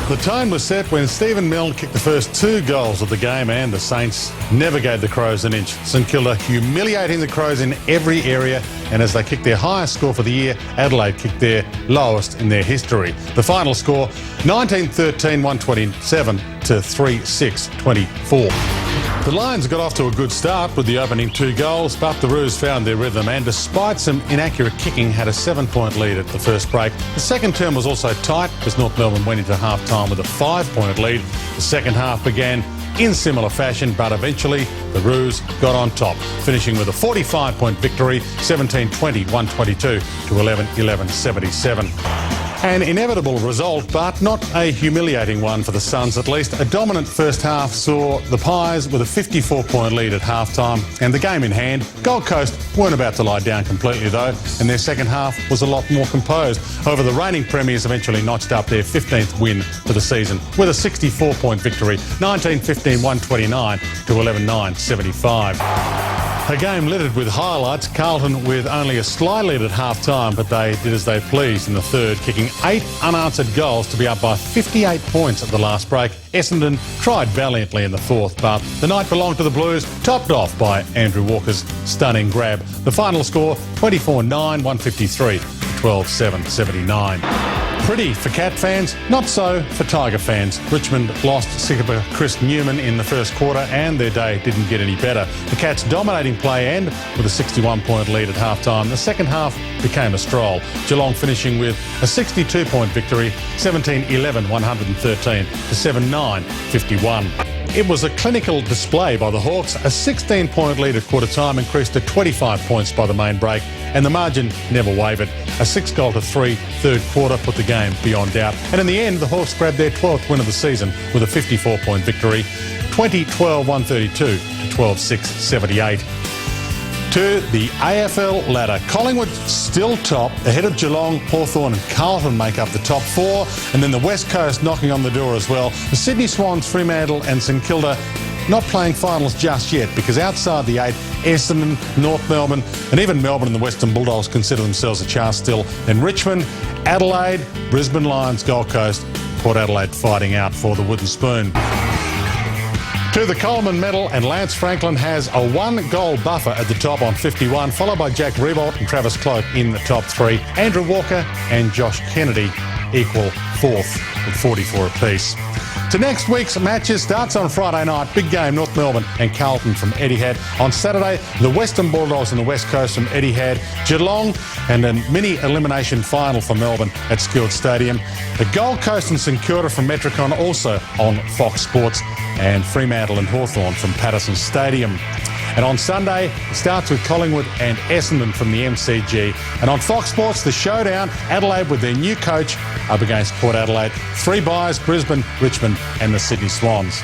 The tone was set when Stephen Milne kicked the first 2 goals of the game, and the Saints never gave the Crows an inch. St Kilda humiliating the Crows in every area, and as they kicked their highest score for the year, Adelaide kicked their lowest in their history. The final score, 19-13, 127 to 3-6, 24. The Lions got off to a good start with the opening 2 goals, but the Roos found their rhythm and, despite some inaccurate kicking, had a 7-point lead at the first break. The second term was also tight as North Melbourne went into half-time with a 5-point lead. The second half began in similar fashion, but eventually the Roos got on top, finishing with a 45-point victory, 17-20, 122 to 11-11, 77. An inevitable result, but not a humiliating one for the Suns at least. A dominant first half saw the Pies with a 54-point lead at half-time, and the game in hand. Gold Coast weren't about to lie down completely though, and their second half was a lot more composed. However, the reigning premiers eventually notched up their 15th win for the season with a 64-point victory, 19-15, 129 to 11-9, 75. A game littered with highlights. Carlton with only a slight lead at half-time, but they did as they pleased in the third, kicking 8 unanswered goals to be up by 58 points at the last break. Essendon tried valiantly in the fourth, but the night belonged to the Blues, topped off by Andrew Walker's stunning grab. The final score, 24-9, 153 to 12-7, 79. Pretty for Cat fans, not so for Tiger fans. Richmond lost skipper Chris Newman in the first quarter, and their day didn't get any better. The Cats dominating play, and with a 61-point lead at half-time, the second half became a stroll. Geelong finishing with a 62-point victory, 17-11, 113 to 7-9, 51. It was a clinical display by the Hawks. A 16-point lead at quarter-time increased to 25 points by the main break, and the margin never wavered. A 6-3 third quarter put the game beyond doubt. And in the end, the Hawks grabbed their 12th win of the season with a 54-point victory, 20-12, 132 to 12-6, 78. To the AFL ladder, Collingwood still top, ahead of Geelong, Hawthorn and Carlton make up the top 4, and then the West Coast knocking on the door as well. The Sydney Swans, Fremantle and St Kilda not playing finals just yet, because outside the 8, Essendon, North Melbourne and even Melbourne and the Western Bulldogs consider themselves a chance still. Then Richmond, Adelaide, Brisbane Lions, Gold Coast, Port Adelaide fighting out for the wooden spoon. To the Coleman medal, and Lance Franklin has a 1-goal buffer at the top on 51, followed by Jack Riewoldt and Travis Cloke in the top 3. Andrew Walker and Josh Kennedy equal 4th with 44 apiece. To next week's matches, starts on Friday night. Big game, North Melbourne and Carlton from Etihad. On Saturday, the Western Bulldogs and the West Coast from Etihad. Geelong and a mini elimination final for Melbourne at Skilled Stadium. The Gold Coast and St Kilda from Metricon also on Fox Sports. And Fremantle and Hawthorn from Patterson Stadium. And on Sunday, it starts with Collingwood and Essendon from the MCG. And on Fox Sports, the showdown, Adelaide with their new coach up against Port Adelaide. 3 buys, Brisbane, Richmond and the Sydney Swans.